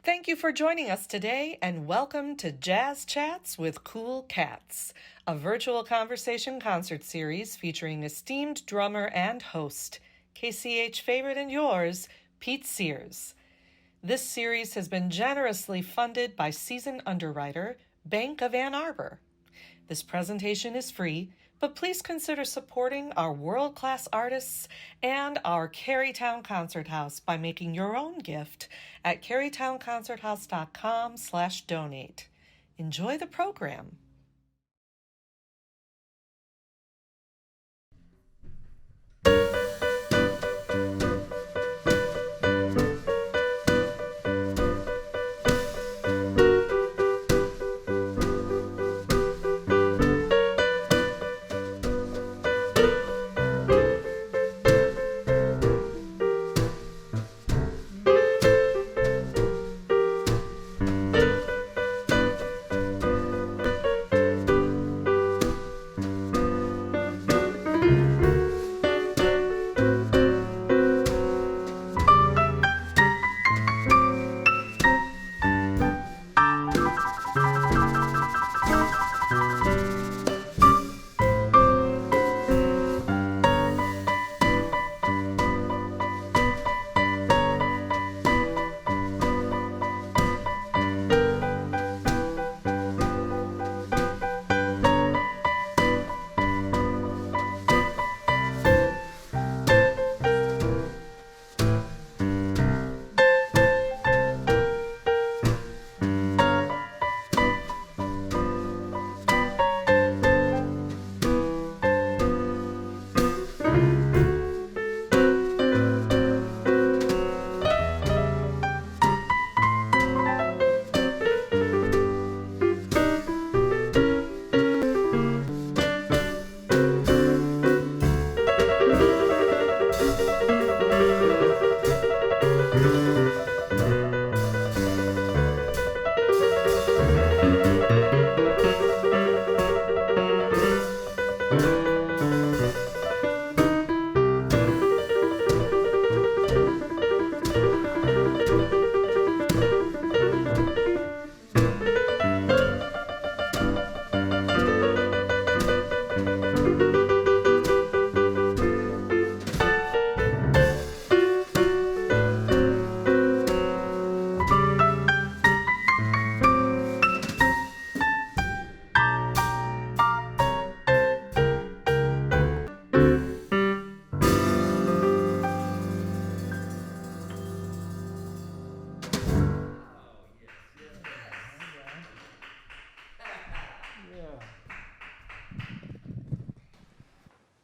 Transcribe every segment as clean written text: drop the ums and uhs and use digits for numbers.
Thank you for joining us today, and welcome to Jazz Chats with Cool Cats, a virtual conversation concert series featuring esteemed drummer and host, KCH favorite and yours, Pete Siers. This series has been generously funded by seasoned underwriter, Bank of Ann Arbor. This presentation is free, but please consider supporting our world-class artists and our Kerrytown Concert House by making your own gift at kerrytownconcerthouse.com/donate. Enjoy the program.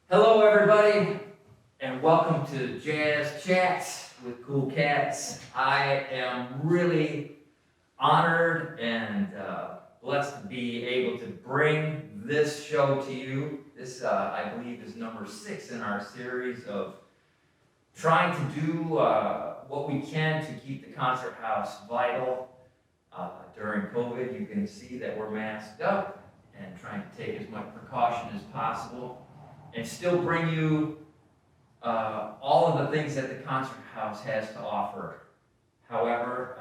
Hello everybody, and welcome to Jazz Chats with Cool Cats. I am really honored and blessed to be able to bring this show to you. This, I believe, is number 6 in our series of trying to do what we can to keep the concert house vital. During COVID, you can see that we're masked up and trying to take as much precaution as possible and still bring you all of the things that the concert house has to offer. However,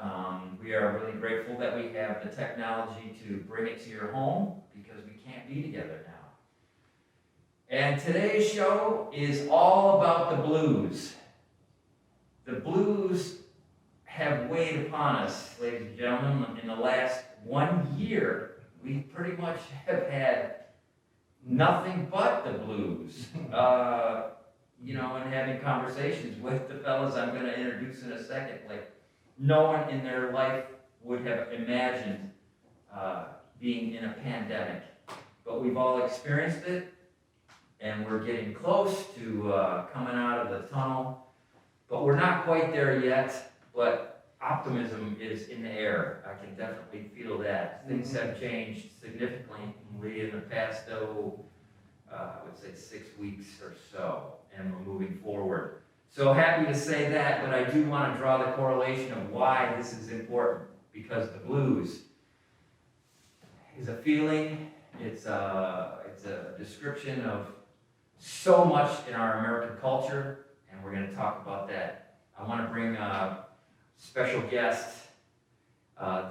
we are really grateful that we have the technology to bring it to your home because we can't be together now. And today's show is all about the blues. The blues have weighed upon us, ladies and gentlemen. In the last 1 year, we pretty much have had nothing but the blues. And having conversations with the fellas I'm going to introduce in a second, like no one in their life would have imagined being in a pandemic. But we've all experienced it, and we're getting close to coming out of the tunnel. But we're not quite there yet, but optimism is in the air. I can definitely feel that. Things have changed significantly in the past, I would say 6 weeks or so, and we're moving forward. So happy to say that, but I do want to draw the correlation of why this is important, because the blues is a feeling, it's a description of so much in our American culture, and we're going to talk about that. I want to bring a special guest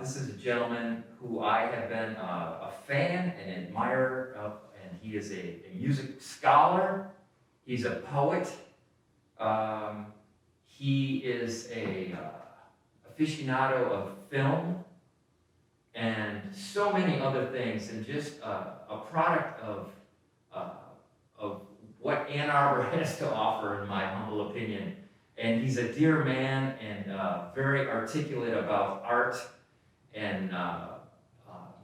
This is a gentleman who I have been a fan and admirer of, and he is a music scholar. He's a poet. He is a aficionado of film and so many other things, and just a product of what Ann Arbor has to offer, in my humble opinion. And he's a dear man and very articulate about art and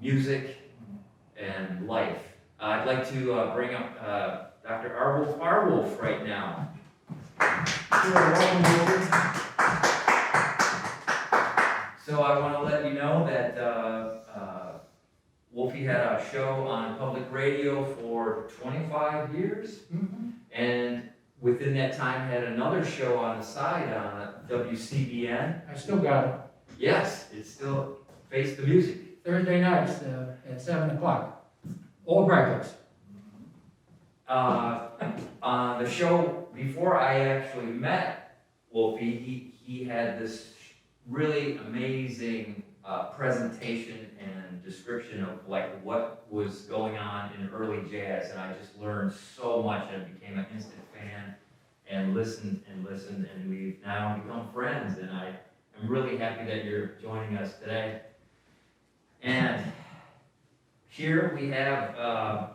music and life. I'd like to bring up Dr. Arwulf right now. So I want to let you know that Wolfie had a show on public radio for 25 years, and within that time had another show on the side on WCBN. I still got it. Yes, it's still Face the Music. Thursday nights at 7 o'clock. Old records. On the show before I actually met Wolfie, he had this really amazing presentation and description of like what was going on in early jazz, and I just learned so much and became an instant fan and listened, and we've now become friends, and I am really happy that you're joining us today. And here we have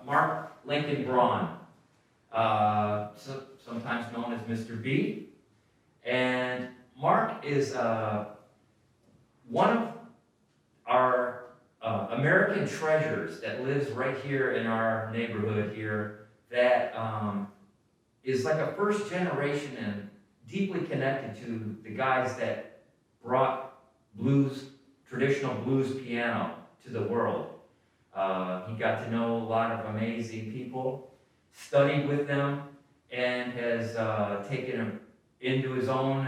Mark Lincoln Braun, sometimes known as Mr. B. And Mark is one of our American treasures that lives right here in our neighborhood here, that is like a first generation and deeply connected to the guys that brought blues, traditional blues piano to the world. He got to know a lot of amazing people, studied with them, and has taken them into his own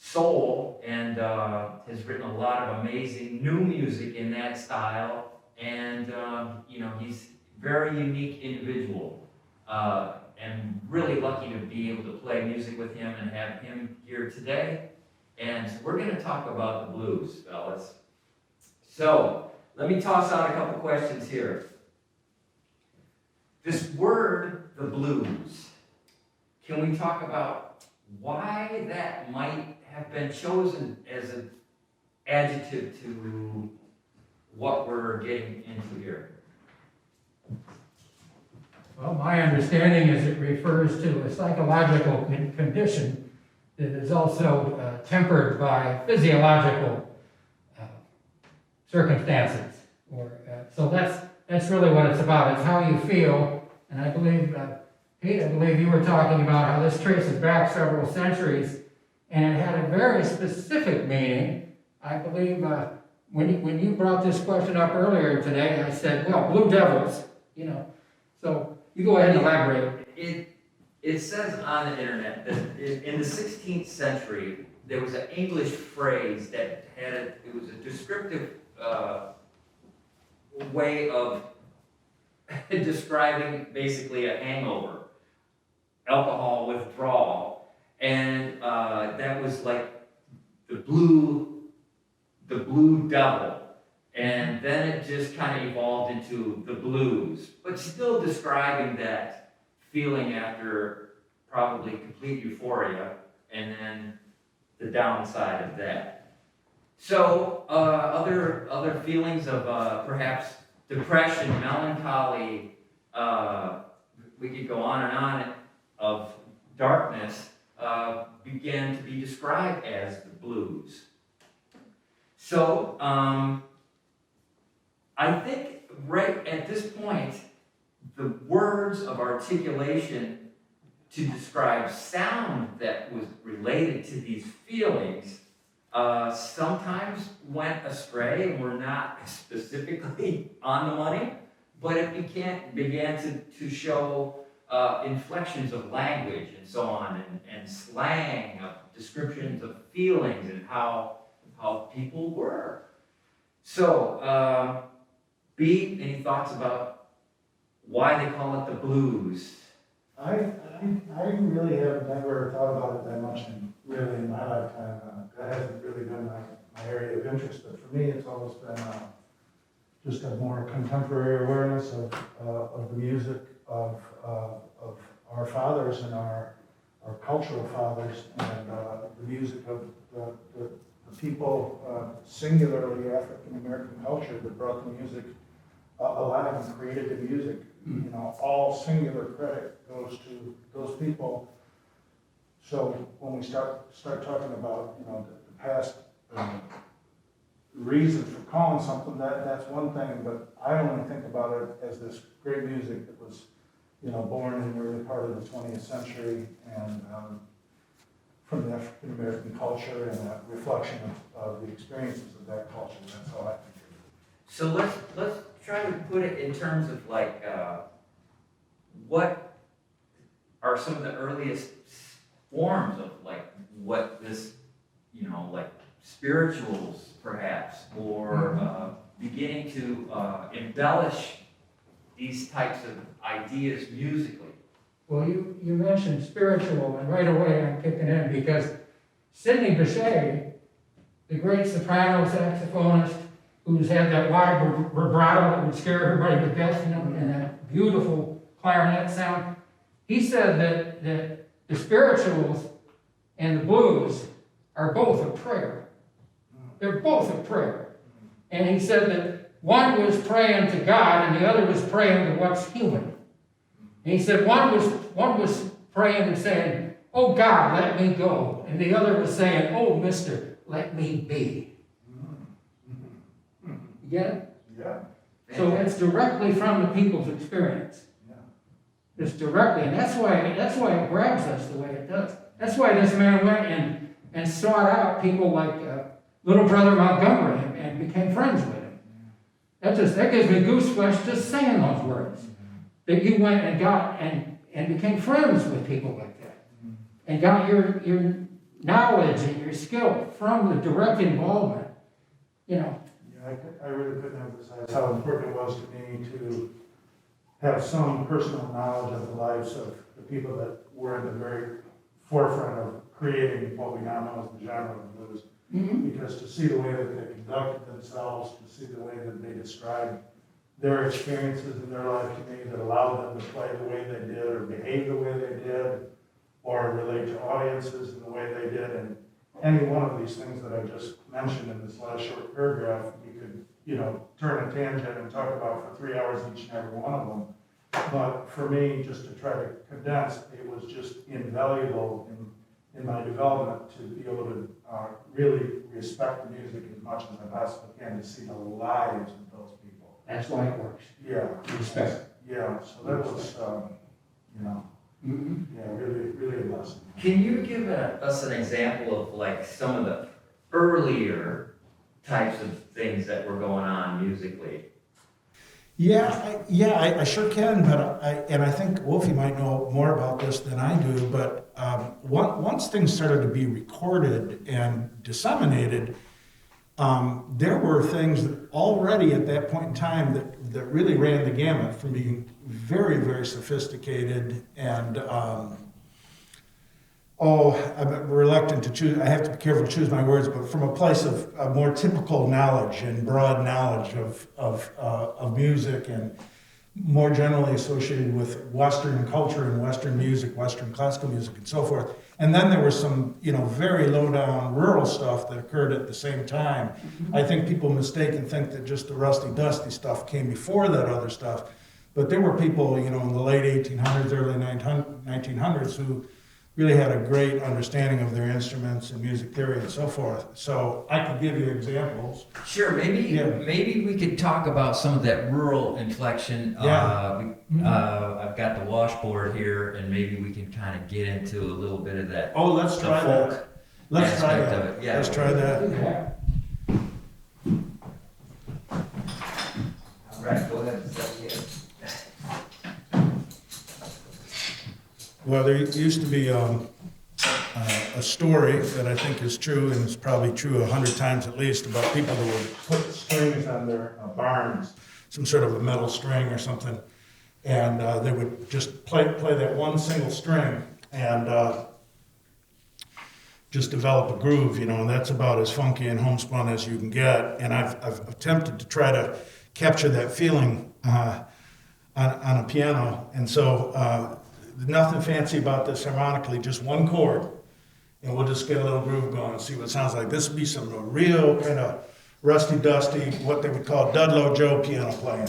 soul, and has written a lot of amazing new music in that style. And he's a very unique individual, and really lucky to be able to play music with him and have him here today. And we're going to talk about the blues, fellas. So let me toss out a couple questions here. This word, the blues, can we talk about why that might have been chosen as an adjective to what we're getting into here? Well, my understanding is it refers to a psychological condition that is also tempered by physiological circumstances. So that's really what it's about. It's how you feel. And I believe, Pete, I believe you were talking about how this traces back several centuries, and it had a very specific meaning. I believe when you brought this question up earlier today, I said, well, Blue Devils, So you go ahead and elaborate. It says on the internet that in the 16th century, there was an English phrase that it was a descriptive way of describing basically a hangover, alcohol withdrawal, and that was like the blue devil, and then it just kind of evolved into the blues, but still describing that feeling after probably complete euphoria, and then the downside of that. So other feelings of perhaps depression, melancholy, we could go on and on, of darkness, began to be described as the blues. So I think right at this point, the words of articulation to describe sound that was related to these feelings sometimes went astray and were not specifically on the money, but it began to show inflections of language and so on, and slang of descriptions of feelings and how people were. So, B, any thoughts about why they call it the blues? I really have never thought about it that much in my lifetime. That hasn't really been my area of interest. But for for me, it's always been just a more contemporary awareness of the music of our fathers and our cultural fathers, and the music of the people, singularly African American culture, that brought the music alive and created the music. You know, all singular credit goes to those people. So when we start talking about, you know, the past reason for calling something, that's one thing, but I only think about it as this great music that was, you know, born in the early part of the 20th century, and from the African American culture, and a reflection of the experiences of that culture. That's how I think of it. So let's try to put it in terms of like, what are some of the earliest forms of like what this, you know, like spirituals perhaps, or beginning to embellish these types of ideas musically? Well, you mentioned spiritual, and right away I'm kicking in, because Sidney Bechet, the great soprano saxophonist who's had that wide vibrato that would scare everybody to death, you know, and that beautiful clarinet sound, he said that the spirituals and the blues are both a prayer. They're both a prayer. And he said that one was praying to God and the other was praying to what's human. And he said one was praying and saying, "Oh God, let me go." And the other was saying, "Oh Mister, let me be." You get it? Yeah. So it's directly from the people's experience. Yeah. It's directly, and that's why it grabs us the way it does. That's why this man went and sought out people like Little Brother Montgomery and became friends with him. That gives me goosebumps just saying those words. That you went and got and became friends with people like that, and got your knowledge and your skill from the direct involvement. You know. Yeah, I really couldn't emphasize how important it was to me to have some personal knowledge of the lives of the people that were in the very forefront of creating what we now know as the genre of blues. Mm-hmm. Because to see the way that they conducted themselves, to see the way that they described their experiences in their life to me that allowed them to play the way they did, or behave the way they did, or relate to audiences in the way they did. And any one of these things that I just mentioned in this last short paragraph, you could, you know, turn a tangent and talk about for 3 hours each and every one of them. But for me, just to try to condense, it was just invaluable in my development to be able to really respect the music as much as I possibly can, to see the lives of those people. That's why it works. Yeah. Respect. Yeah, so that was, you know, yeah, really, really a blessing. Can you give us an example of like some of the earlier types of things that were going on musically? I sure can, but I think Wolfie might know more about this than I do, but once things started to be recorded and disseminated, there were things that already at that point in time that really ran the gamut from being very, very sophisticated and, I'm reluctant to choose, I have to be careful to choose my words, but from a place of more typical knowledge and broad knowledge of music, and more generally associated with Western culture and Western music, Western classical music and so forth. And then there was some, you know, very low down rural stuff that occurred at the same time. I think people mistake and think that just the rusty dusty stuff came before that other stuff. But there were people, you know, in the late 1800s, early 1900s who really had a great understanding of their instruments and music theory and so forth. So I could give you examples. Sure, maybe we could talk about some of that rural inflection. Yeah. I've got the washboard here, and maybe we can kind of get into a little bit of that. Oh, let's try that. Let's try aspect that. of it. Yeah. Let's try that. All right, go ahead and start again. Well, there used to be a story that I think is true, and it's probably true 100 times at least, about people that would put strings on their barns, some sort of a metal string or something, and they would just play that one single string, and just develop a groove, and that's about as funky and homespun as you can get. And I've attempted to try to capture that feeling on a piano. And so nothing fancy about this harmonically, just one chord, and we'll just get a little groove going and see what it sounds like. This would be some real kind of rusty-dusty, what they would call Dudlow Joe piano playing.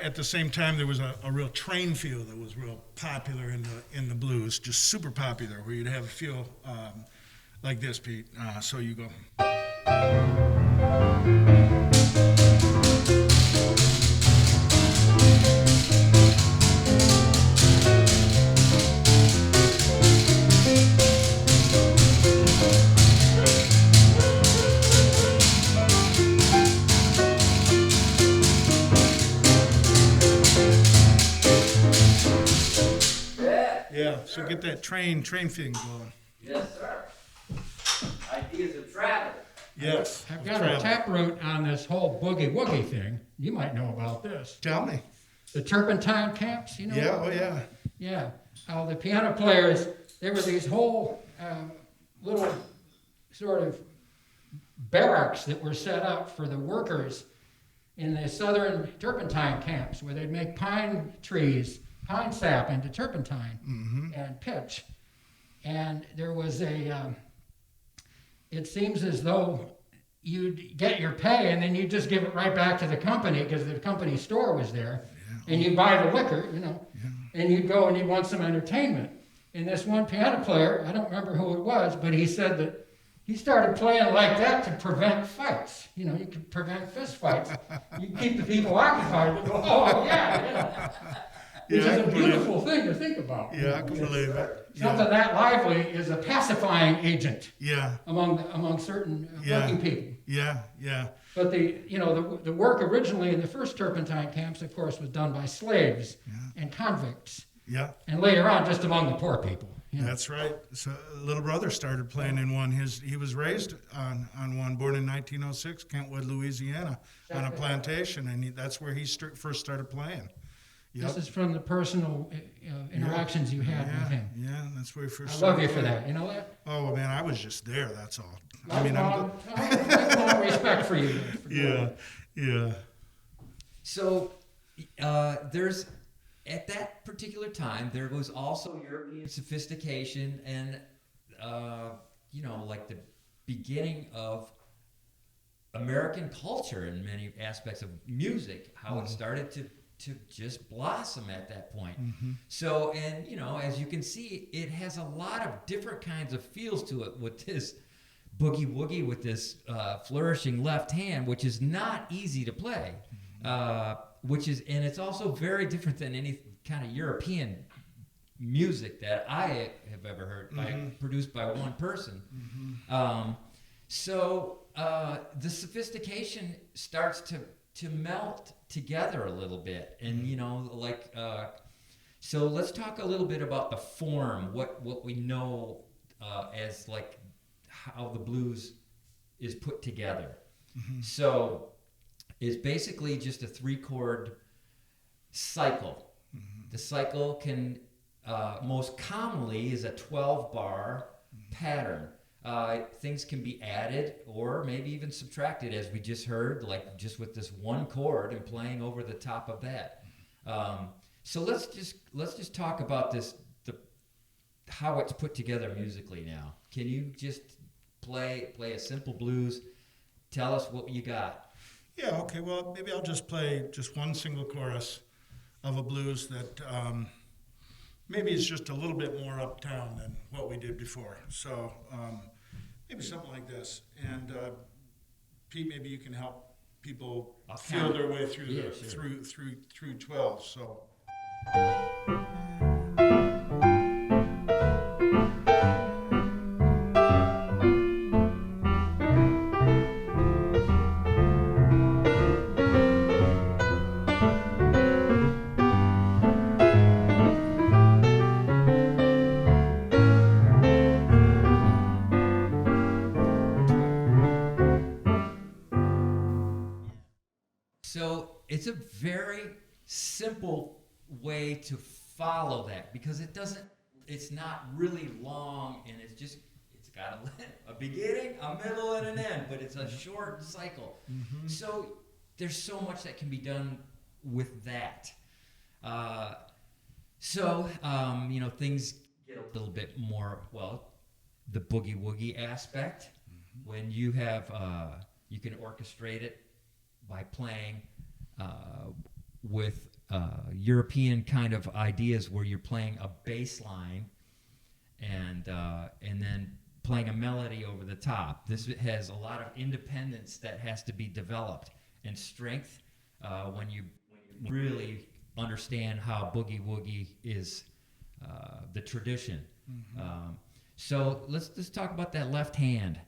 At the same time, there was a real train feel that was real popular in the blues, just super popular, where you'd have a feel like this, Pete. So you go. Yeah, so get that train thing going. Yes, sir. Ideas of travel. Yes. I've got a taproot on this whole boogie woogie thing. You might know about this. Tell me. The turpentine camps, you know? Yeah, oh yeah. Yeah. The piano players, there were these whole little sort of barracks that were set up for the workers in the southern turpentine camps, where they'd make pine sap into turpentine and pitch. And there was it seems as though you'd get your pay and then you'd just give it right back to the company, because the company store was there. Yeah. And you'd buy the liquor, and you'd go and you'd want some entertainment. And this one piano player, I don't remember who it was, but he said that he started playing like that to prevent fights. You could prevent fist fights. You keep the people occupied and go, oh yeah. Which is a beautiful thing to think about. Yeah, I can believe it. Something that lively is a pacifying agent. Yeah. Among certain working people. Yeah, yeah. But the work originally in the first turpentine camps, of course, was done by slaves and convicts. Yeah. And later on, just among the poor people. That's right. So little brother started playing in one. He was raised on one, born in 1906, Kentwood, Louisiana, on a plantation, and that's where he first started playing. Yep. This is from the personal interactions you had with him. Yeah, that's where he first I love you started for playing. that. You know that? Oh, man, I was just there, that's all. I'm respect for you. Yeah. So there's, at that particular time, there was also European sophistication and, like the beginning of American culture in many aspects of music, how it started to just blossom at that point. So, and as you can see, it has a lot of different kinds of feels to it, with this boogie woogie, with this flourishing left hand, which is not easy to play, and it's also very different than any kind of European music that I have ever heard, produced by one person. So the sophistication starts to melt together a little bit, and so let's talk a little bit about the form, what we know as like how the blues is put together. So it's basically just a 3-chord cycle. The cycle can most commonly is a 12-bar pattern. Things can be added or maybe even subtracted, as we just heard, like just with this one chord and playing over the top of that. So let's just talk about how it's put together musically now. Can you just play a simple blues? Tell us what you got. Yeah, okay, well, maybe I'll just play just one single chorus of a blues that maybe is just a little bit more uptown than what we did before. So maybe something like this. And Pete, maybe you can help people feel their way through through 12. So it's a very simple way to follow that because it's not really long, and it's got a beginning, a middle, and an end, but it's a short cycle. So there's so much that can be done with that. Things get a little bit more, the boogie woogie aspect, when you have, you can orchestrate it by playing with European kind of ideas where you're playing a bass line and then playing a melody over the top. This has a lot of independence that has to be developed and strength when you really understand how boogie woogie is the tradition. So let's talk about that left hand.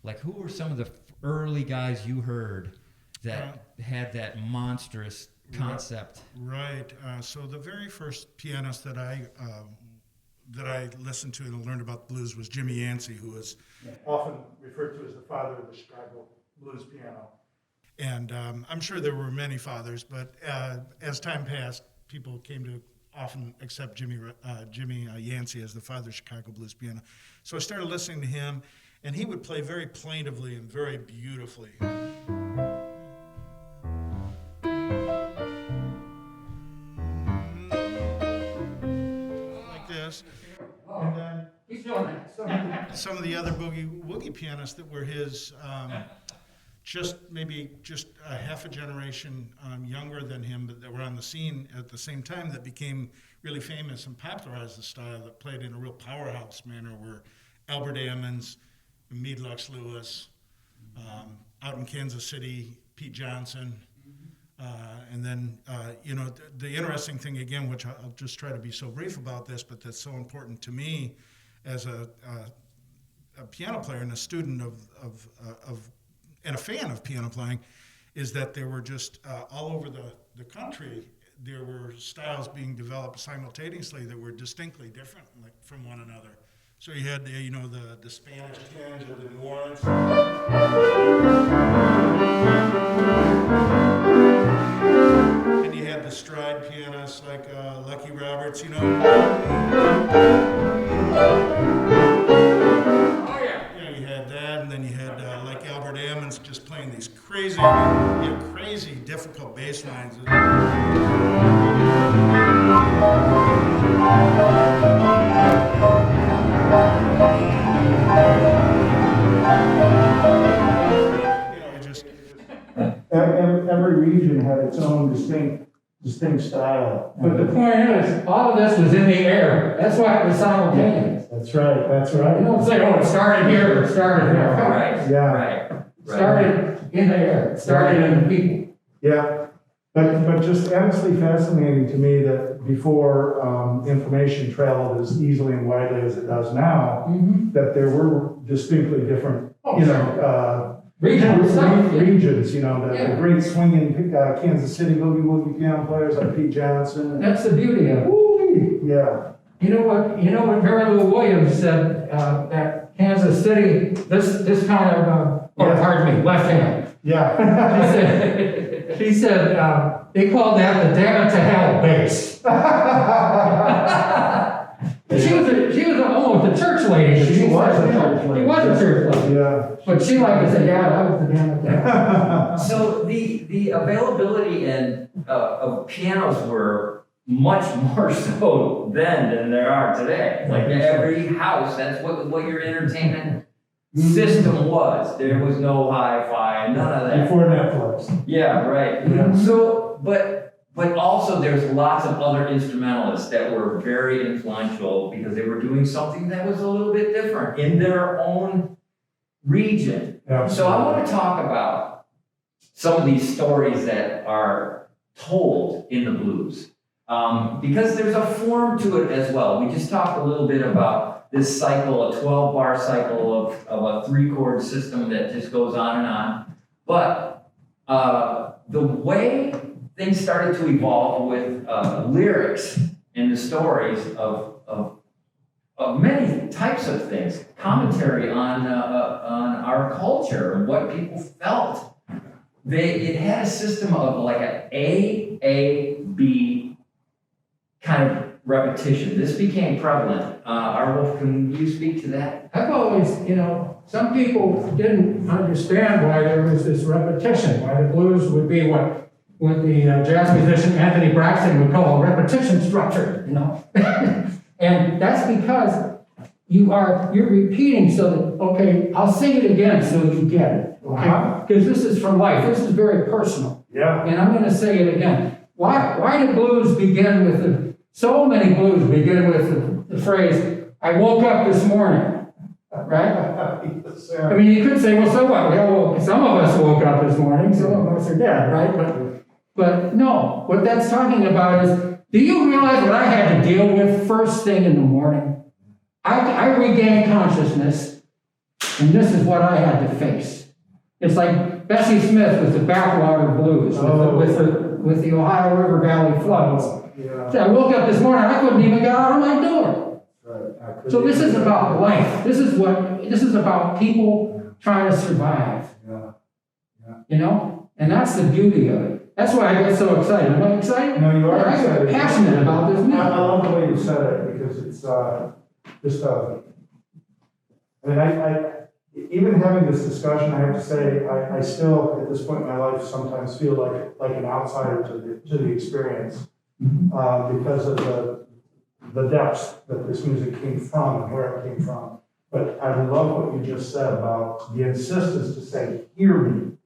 Like, who were some of the early guys you heard that had that monstrous concept? Right. So the very first pianist that I listened to and learned about blues was Jimmy Yancey, who is often referred to as the father of the Chicago blues piano. And I'm sure there were many fathers, but as time passed, people came to often accept Jimmy Yancey as the father of Chicago blues piano. So I started listening to him, and he would play very plaintively and very beautifully. Like this. And then He's doing that. some of the other boogie woogie pianists that were his, just a half a generation younger than him, but that were on the scene at the same time, that became really famous and popularized the style, that played in a real powerhouse manner, were Albert Ammons, Meade Lux Lewis, out in Kansas City, Pete Johnson. And then, the interesting thing again, which I'll just try to be so brief about this, but that's so important to me as a piano player and a student of and a fan of piano playing, is that there were just all over the country, there were styles being developed simultaneously that were distinctly different from one another. So you had the Spanish tinge of the New Orleans. And you had the stride pianists like Lucky Roberts, Oh yeah. You had that, and then you had like Albert Ammons just playing these crazy difficult bass lines. Every region had its own distinct style. But the point is, all of this was in the air. That's why it was simultaneous. That's right. You don't say, it started here or it started here. Right. Yeah. Right. It started in the air. It started in the people. Yeah. But just endlessly fascinating to me that before information traveled as easily and widely as it does now, that there were distinctly different, regions, the great swinging Kansas City boogie woogie piano players like Pete Johnson. That's the beauty of it. Woo-wee. Yeah. You know what Mary Lou Williams said, that Kansas City, this kind of, left hand. Yeah. She said, they called that the damn it to hell bass. She was almost a church lady. She was a church lady. Yeah. But she liked to say, that was the damn it to hell. So the availability of pianos were much more so then than there are today. Like every house, that's what your entertainment system was. There was no hi-fi, none of that. Before Netflix. Yeah, right. Yeah. So, but also there's lots of other instrumentalists that were very influential because they were doing something that was a little bit different in their own region. Yeah. So I want to talk about some of these stories that are told in the blues. Because there's a form to it as well. We just talked a little bit about this cycle, a 12-bar cycle of a 3-chord system that just goes on and on. But the way things started to evolve with lyrics in the stories of many types of things, commentary on our culture and what people felt it had a system of like an A, kind of repetition. This became prevalent. Arwulf, can you speak to that? I've always, some people didn't understand why there was this repetition, why the blues would be what the jazz musician Anthony Braxton would call a repetition structure, And that's because you're repeating so that, okay, I'll sing it again so you get it, okay? Because this is from life, this is very personal. Yeah. And I'm gonna say it again. Why do blues begin with so many blues begin with the phrase, I woke up this morning, right? I mean, you could say, well, so what? Some of us woke up this morning, some of us are dead, right? But no, what that's talking about is, do you realize what I had to deal with first thing in the morning? I regained consciousness, and this is what I had to face. It's like Bessie Smith with the Backwater Blues, with the Ohio River Valley floods. Yeah. I woke up this morning, I couldn't even get out of my door. Right. So this is about life. This is about people trying to survive. Yeah. And that's the beauty of it. That's why I get so excited. Am I excited? No, you are I'm excited. passionate about this I music. love the way you said it, because it's just even having this discussion, I have to say, I still, at this point in my life, sometimes feel like an outsider to the experience, because of the depths that this music came from and where it came from. But I love what you just said about the insistence to say, hear me.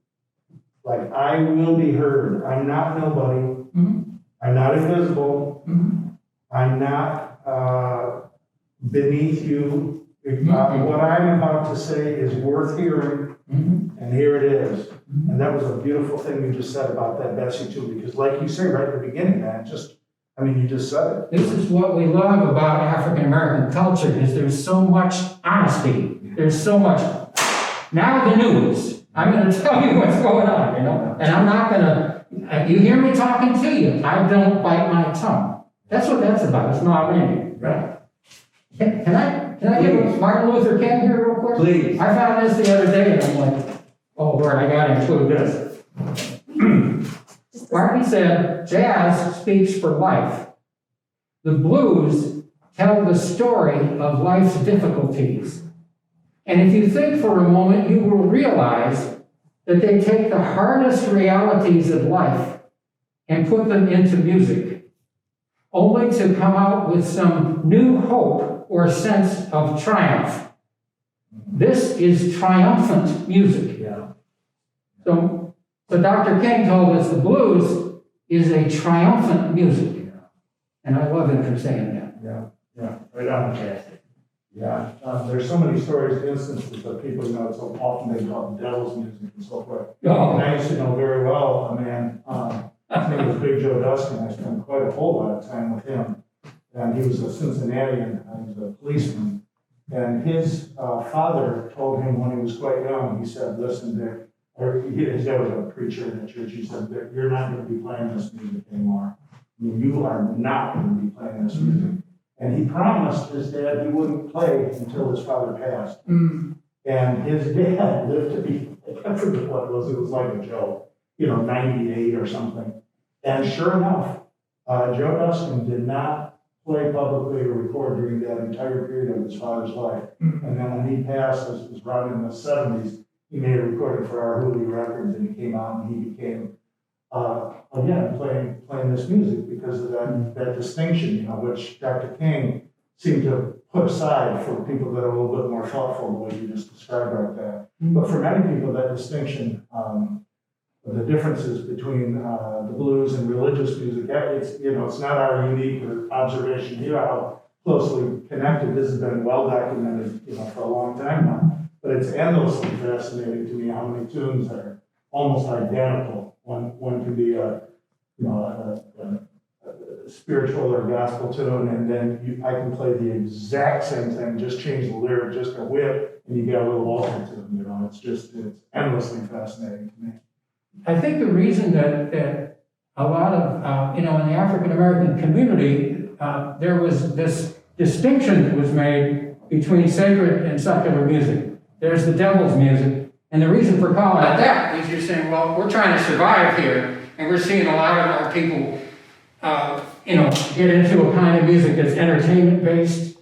Like, I will be heard. I'm not nobody. Mhm. I'm not invisible. Mhm. I'm not beneath you. Mhm. What I'm about to say is worth hearing, Mhm. and here it is. And that was a beautiful thing you just said about that, Bessie, too, because like you say right at the beginning, man, you just said it. This is what we love about African American culture, is there's so much honesty. There's so much. Now the news. I'm going to tell you what's going on, and I'm not going to. You hear me talking to you. I don't bite my tongue. That's what that's about. It's not Randy, right? Can I give Martin Luther King here real quick? Please. I found this the other day, and I'm like, oh Lord, I got to include this. Martin said, jazz speaks for life. The blues tell the story of life's difficulties. And if you think for a moment, you will realize that they take the hardest realities of life and put them into music, only to come out with some new hope or sense of triumph. This is triumphant music. Yeah. So Dr. King told us the blues is a triumphant music. And I love him for saying that. Yeah, right on. Fantastic. Yeah, there's so many stories, instances of people, so often they call it devil's music and so forth. Oh. And I used to know very well a man, his name was Big Joe Dustin. I spent quite a whole lot of time with him. And he was a Cincinnatian, he was a policeman. And his father told him when he was quite young, he said, listen, Dick, his dad was a preacher in the church, he said, Dick, you're not going to be playing this music anymore. I mean, you are not going to be playing this music. And he promised his dad he wouldn't play until his father passed. And his dad lived to be, I forget what it was like a joke, 98 or something. And sure enough, Joe Dustin did not play publicly or record during that entire period of his father's life. And then when he passed, this was around in the 70s, he made a recording for arwulf Records, and he came out and he became, again, playing this music because of that distinction, which Dr. King seemed to put aside for people that are a little bit more thoughtful, the way you just described right there. But for many people, that distinction, the differences between the blues and religious music, it's not our unique observation here how closely connected. This has been well documented, for a long time now. But it's endlessly fascinating to me how many tunes are almost identical. One can be a spiritual or gospel tune, and then I can play the exact same thing, just change the lyric just a whip, and you get a little alter to them. It's endlessly fascinating to me. I think the reason that a lot of, in the African American community, there was this distinction that was made between sacred and secular music. There's the devil's music, And the reason for calling it that is you're saying, well, we're trying to survive here, and we're seeing a lot of our people, get into a kind of music that's entertainment-based,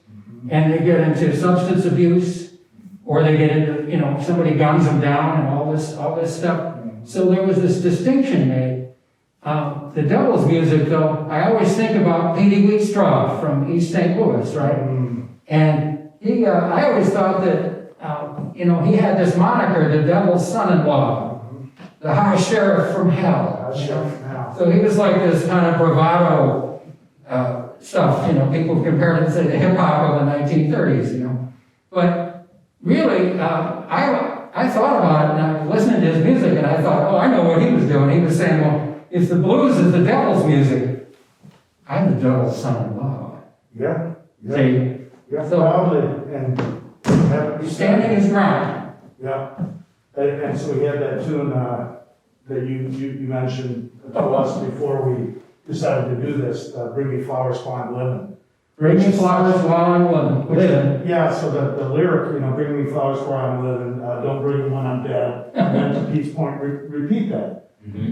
and they get into substance abuse, or they get into, somebody guns them down and all this stuff. So there was this distinction made. The devil's music, though, I always think about Petey Wheatstraw from East St. Louis, right? And he, I always thought that, he had this moniker, the devil's son-in-law, the high sheriff from hell. So he was like this kind of bravado stuff, people compared it to the hip-hop of the 1930s, But really, I thought about it, and I was listening to his music, and I thought, I know what he was doing. He was saying, well, if the blues is the devil's music, I'm the devil's son-in-law. Yeah. See? Yeah, So- probably, and have it be Standing his ground. Yeah, and so we had that tune that you mentioned to us before we decided to do this, Bring Me Flowers While I'm Living. Bring me flowers while I'm living. Yeah, so the lyric, Bring Me Flowers While I'm Living, don't bring them when I'm dead. And then to Pete's point, repeat that.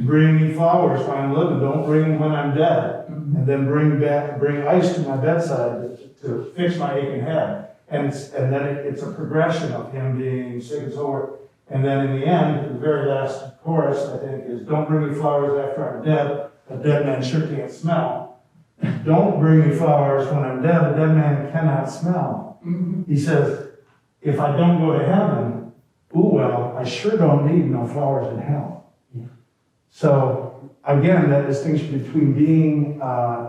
Bring me flowers while I'm living, don't bring them when I'm dead. And then bring ice to my bedside to fix my aching head. And then it's a progression of him being sick and so forth. And then in the end, the very last chorus, I think, is don't bring me flowers after I'm dead. A dead man sure can't smell. Don't bring me flowers when I'm dead. A dead man cannot smell. He says, if I don't go to heaven, I sure don't need no flowers in hell. So again, that distinction between being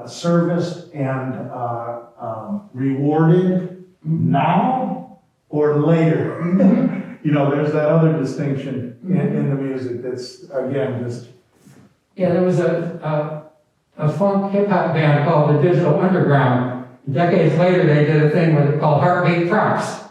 serviced and rewarded now or later. There's that other distinction in the music that's, again, just... Yeah, there was a funk hip-hop band called the Digital Underground. Decades later, they did a thing called Heartbeat Props.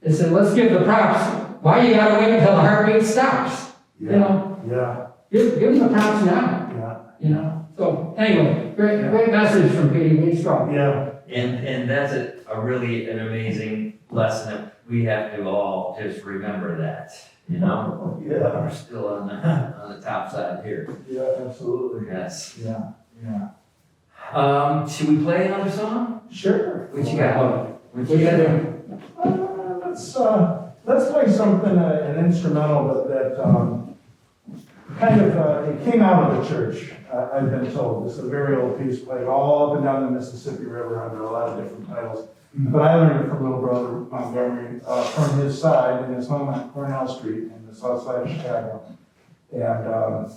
They said, let's give the props. Why you gotta wait until the heartbeat stops? Yeah. Give them the props now. Yeah. So anyway, great message from Petey Wheatstraw. Yeah. And that's a really an amazing lesson that we have to all just remember that, Yeah. We're still on the top side here. Yeah, absolutely. Yes. Yeah. Should we play another song? Sure. What you got? What you gotta do? Let's play something, an instrumental that kind of, it came out of the church, I've been told. This is a very old piece played all up and down the Mississippi River under a lot of different titles. But I learned it from little brother Montgomery, from his side in his home on Cornell Street in the south side of Chicago. And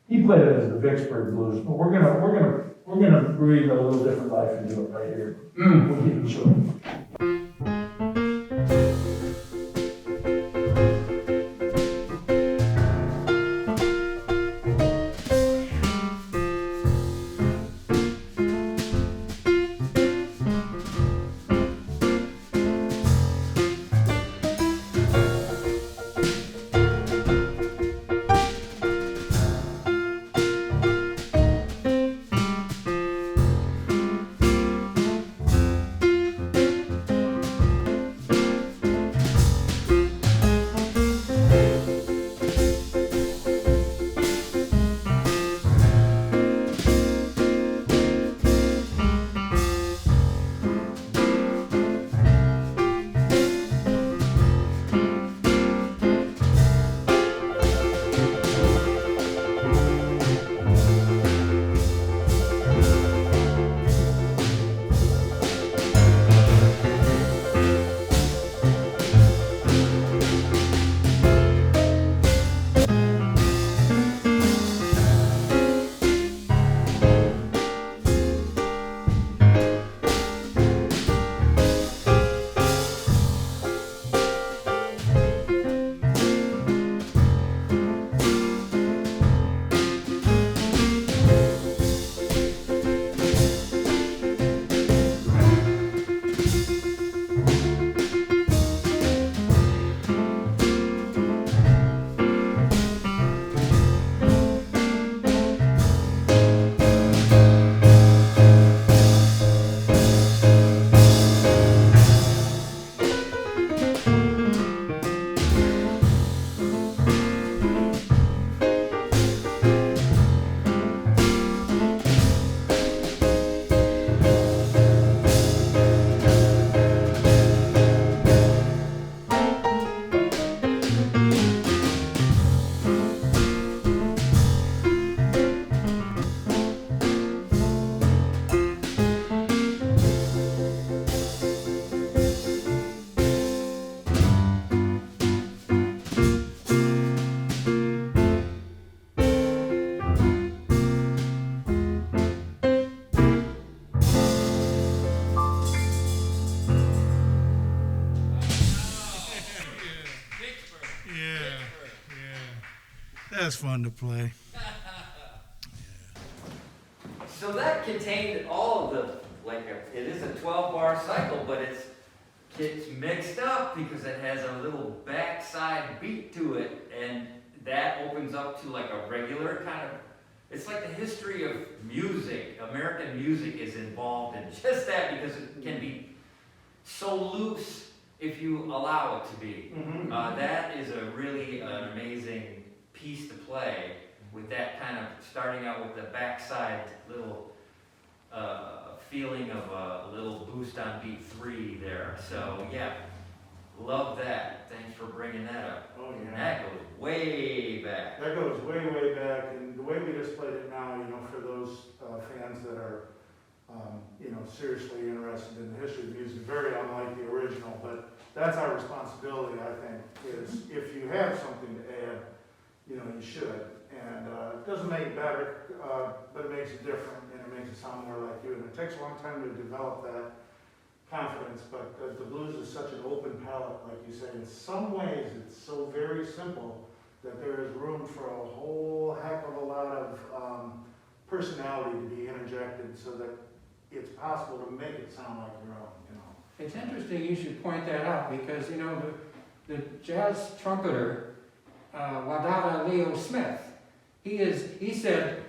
he played it as the Vicksburg Blues, but we're gonna breathe a little different life into it right here. We'll keep it short. That's fun to play. So that contained all of the, it is a 12-bar cycle, but it's mixed up because it has a little backside beat to it, and that opens up to like a regular kind of, it's like the history of music. American music is involved in just that because it can be so loose if you allow it to be. That is a really an amazing piece to play with that kind of starting out with the backside little feeling of a little boost on beat 3 there. So yeah, love that. Thanks for bringing that up. Oh, yeah. And that goes way back. That goes way, way back, and the way we just played it now, for those fans that are, seriously interested in the history of music, very unlike the original, but that's our responsibility, I think, is if you have something to add, you should. And it doesn't make it better, but it makes it different, and it makes it sound more like you. And it takes a long time to develop that confidence, but the blues is such an open palette, like you say. In some ways, it's so very simple that there is room for a whole heck of a lot of personality to be interjected so that it's possible to make it sound like your own, It's interesting you should point that out because, the jazz trumpeter, Wadada Leo Smith, he said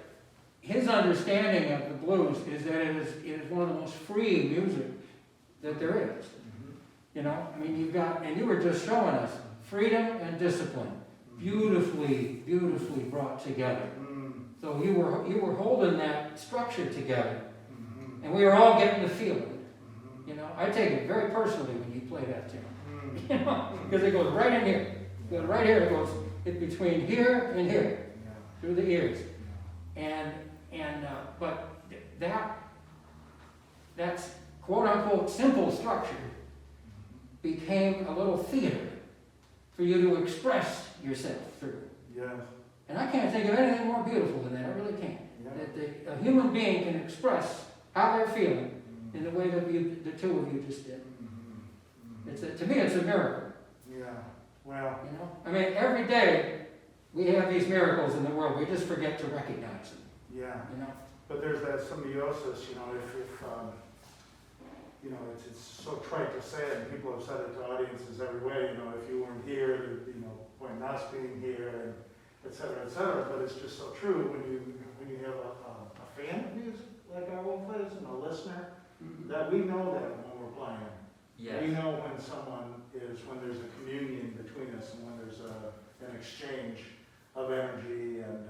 his understanding of the blues is that it is one of the most free music that there is. You've got, and you were just showing us, freedom and discipline, beautifully brought together. So you were holding that structure together, and we were all getting the feeling. I take it very personally when you play that tune, because it goes right in here. It goes right here. It goes between here and here, through the ears, but that's quote unquote simple structure became a little theater for you to express yourself through. Yeah. And I can't think of anything more beautiful than that. I really can't. Yeah. That a human being can express how they're feeling in the way that the two of you just did. To me, it's a miracle. Yeah. Well. Every day we have these miracles in the world. We just forget to recognize them. Yeah. But there's that symbiosis. It's so trite to say it, and people have said it to audiences every way. If you weren't here, point us being here, and et cetera, but it's just so true when you have a fan of music like Arwulf is and a listener, that we know that when we're playing. Yes. We know when there's a communion between us and when there's an exchange of energy and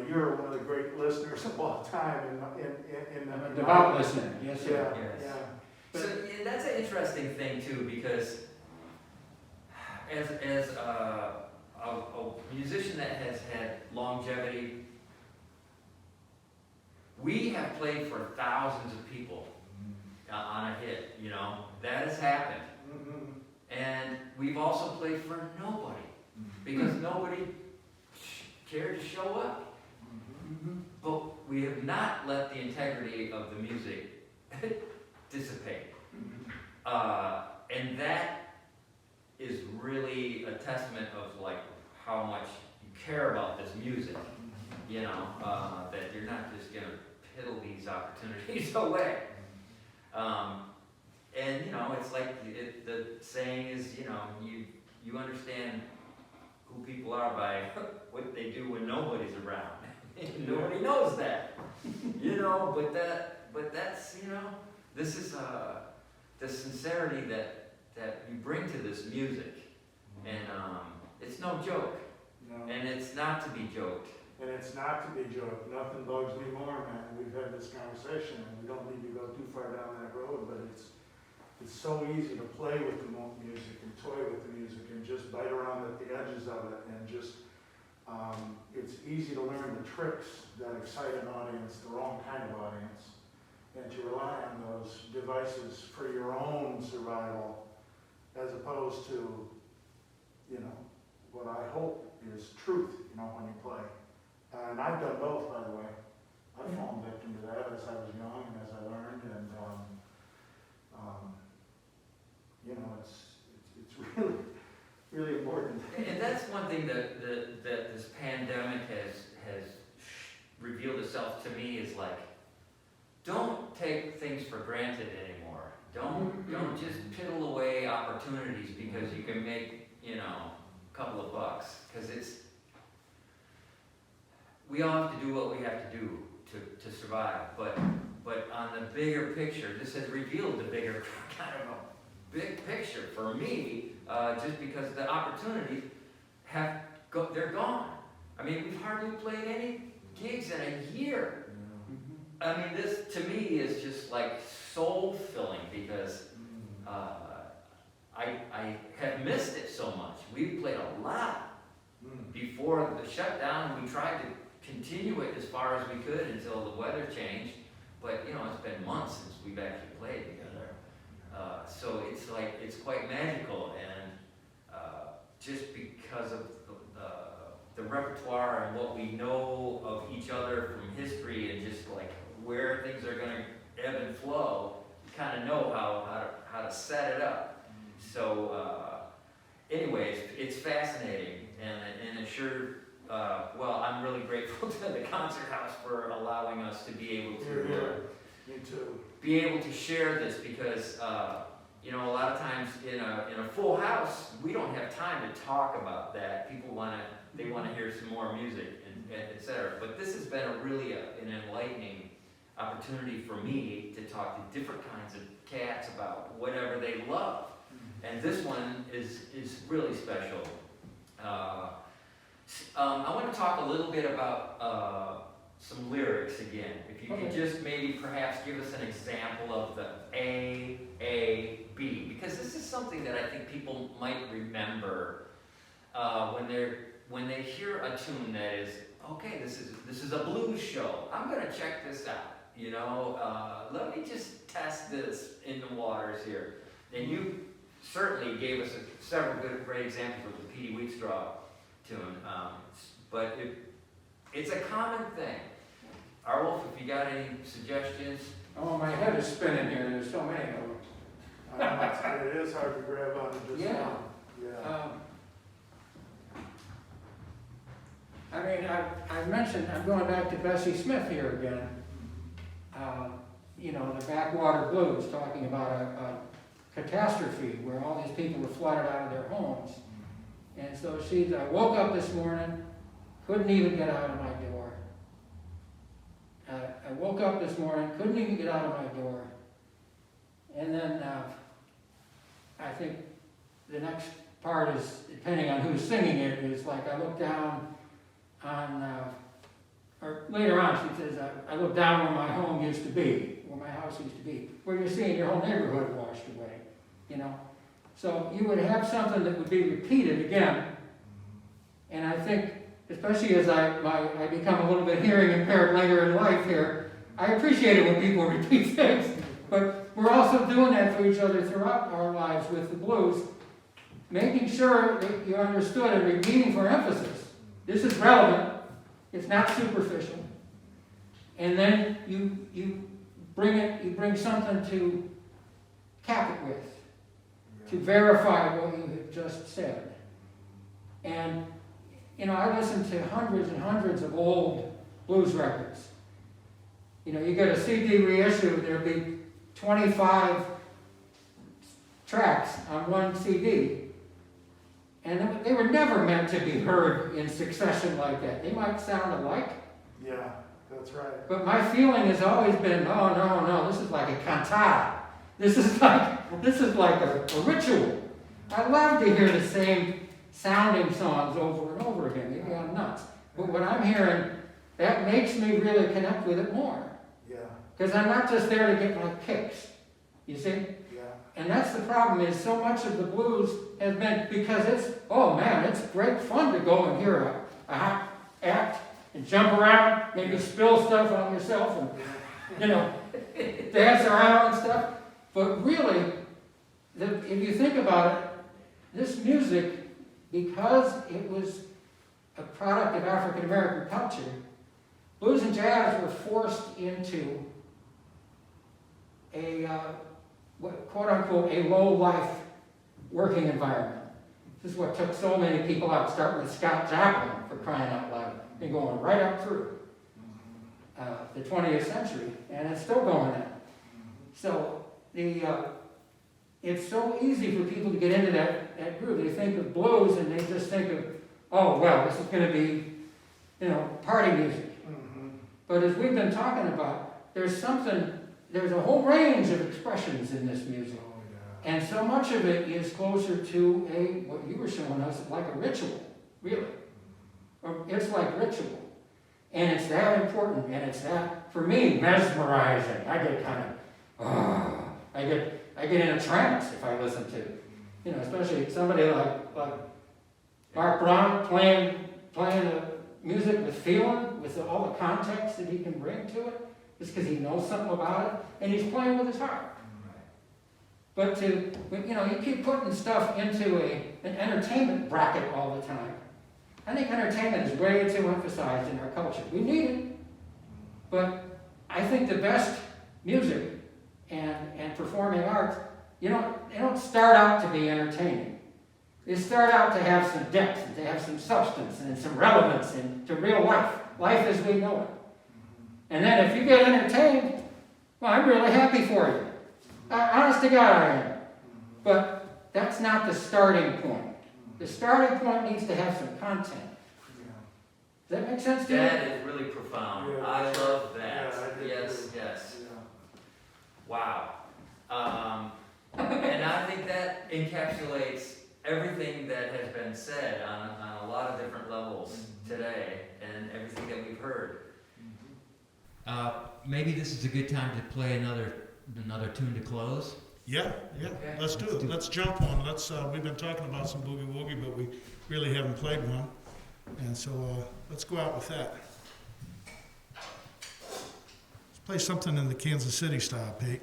you're one of the great listeners of all time I'm a devout listener. Yes, yeah, Yes. yeah. So that's an interesting thing too, because as a musician that has had longevity, we have played for thousands of people on a hit. That has happened, and we've also played for nobody because nobody cared to show up. But we have not let the integrity of the music dissipate. And that is really a testament of how much you care about this music, that you're not just gonna piddle these opportunities away. And it's like the saying is, you understand who people are by what they do when nobody's around. Nobody knows that, but that's, this is the sincerity that you bring to this music, and it's no joke, and it's not to be joked. And it's not to be joked. Nothing bugs me more, man. We've had this conversation, and we don't need to go too far down that road, but it's so easy to play with the music and toy with the music and just bite around at the edges of it, and just it's easy to learn the tricks that excite an audience, the wrong kind of audience, and to rely on those devices for your own survival, as opposed to, what I hope is truth, when you play. And I've done both, by the way. I've fallen victim to that as I was young and as I learned, and it's really, really important. And that's one thing that this pandemic has revealed itself to me is like, don't take things for granted anymore. Don't just piddle away opportunities because you can make, you know, a couple of bucks. Because we all have to do what we have to do to survive. But on the bigger picture, this has revealed the bigger kind of a big picture for me, just because the opportunities they're gone. I mean, we've hardly played any gigs in a year. I mean, this to me is just like soul filling because I have missed it so much. We played a lot before the shutdown. We tried to continue it as far as we could until the weather changed, but you know, it's been months since we've actually played together. So it's like, it's quite magical, and just because of the repertoire and what we know of each other from history and just like where things are going to ebb and flow, you kind of know how to set it up. So anyways, it's fascinating, and it sure, well, I'm really grateful to the Concert House for allowing us to be able to Me too. be able to share this, because you know, a lot of times in a full house we don't have time to talk about that. People want to hear some more music and etc. But this has been an enlightening opportunity for me to talk to different kinds of cats about whatever they love, and this one is really special. I want to talk a little bit about some lyrics again. If you could just maybe perhaps give us an example of the A, B, because this is something that I think people might remember when they hear a tune that is, okay, this is a blues show. I'm gonna check this out. You know, let me just test this in the waters here. And you certainly gave us several great examples of the Petey Wheatstraw tune, but it's a common thing. Arwulf, if you got any suggestions? Oh, my head is spinning here, there's so many of them. It is hard to grab onto just Yeah. one. Yeah. I mean, I mentioned, I'm going back to Bessie Smith here again. You know, the Backwater Blues, talking about a catastrophe where all these people were flooded out of their homes. And so I woke up this morning, couldn't even get out of my door. I woke up this morning, couldn't even get out of my door. And then I think the next part is, depending on who's singing it, is like I look down on, or later on she says, I look down where my home used to be, where my house used to be, where you're seeing your whole neighborhood washed away, you know. So you would have something that would be repeated again. And I think, especially as I become a little bit hearing impaired later in life here, I appreciate it when people repeat things. But we're also doing that for each other throughout our lives with the blues, making sure that you understood and repeating for emphasis. This is relevant. It's not superficial. And then you bring something to cap it with, to verify what you have just said. And you know, I listen to hundreds and hundreds of old blues records. You know, you get a CD reissue, there'll be 25 tracks on one CD. And they were never meant to be heard in succession like that. They might sound alike. Yeah, that's right. But my feeling has always been, oh, no, this is like a cantata. This is like a ritual. I love to hear the same sounding songs over and over again. Maybe I'm nuts. But what I'm hearing, that makes me really connect with it more. Yeah. Because I'm not just there to get my kicks. You see? Yeah. And that's the problem, is so much of the blues has been because it's great fun to go and hear a hot act and jump around, maybe spill stuff on yourself and, you know, dance around and stuff. But really, if you think about it, this music, because it was a product of African American culture, blues and jazz were forced into a quote unquote a low life working environment. This is what took so many people out, starting with Scott Joplin, for crying out loud, and going right up through the 20th century, and it's still going on. So it's so easy for people to get into that groove. They think of blues and they just think of, oh, well, this is going to be, party music. But as we've been talking about, there's a whole range of expressions in this music. And so much of it is closer to what you were showing us, like a ritual, really. It's like ritual. And it's that important, and it's that, for me, mesmerizing. I get kind of, I get in a trance if I listen to, especially somebody like Mark Braun playing music with feeling, with all the context that he can bring to it, just because he knows something about it, and he's playing with his heart. But you keep putting stuff into an entertainment bracket all the time. I think entertainment is way too emphasized in our culture. We need it, but I think the best music and performing arts, they don't start out to be entertaining. They start out to have some depth, and to have some substance, and some relevance to real life as we know it. And then if you get entertained, well, I'm really happy for you. Honest to God, I am. But that's not the starting point. The starting point needs to have some content. Does that make sense to you? That is really profound. Yeah. I love that. Yeah, I did Yes, too. yes. Wow. And I think that encapsulates everything that has been said on a lot of different levels today, and everything that we've heard. Maybe this is a good time to play another tune to close. Yeah, Okay. let's do it. Let's jump one. We've been talking about some boogie woogie, but we really haven't played one. And so let's go out with that. Let's play something in the Kansas City style, Pete.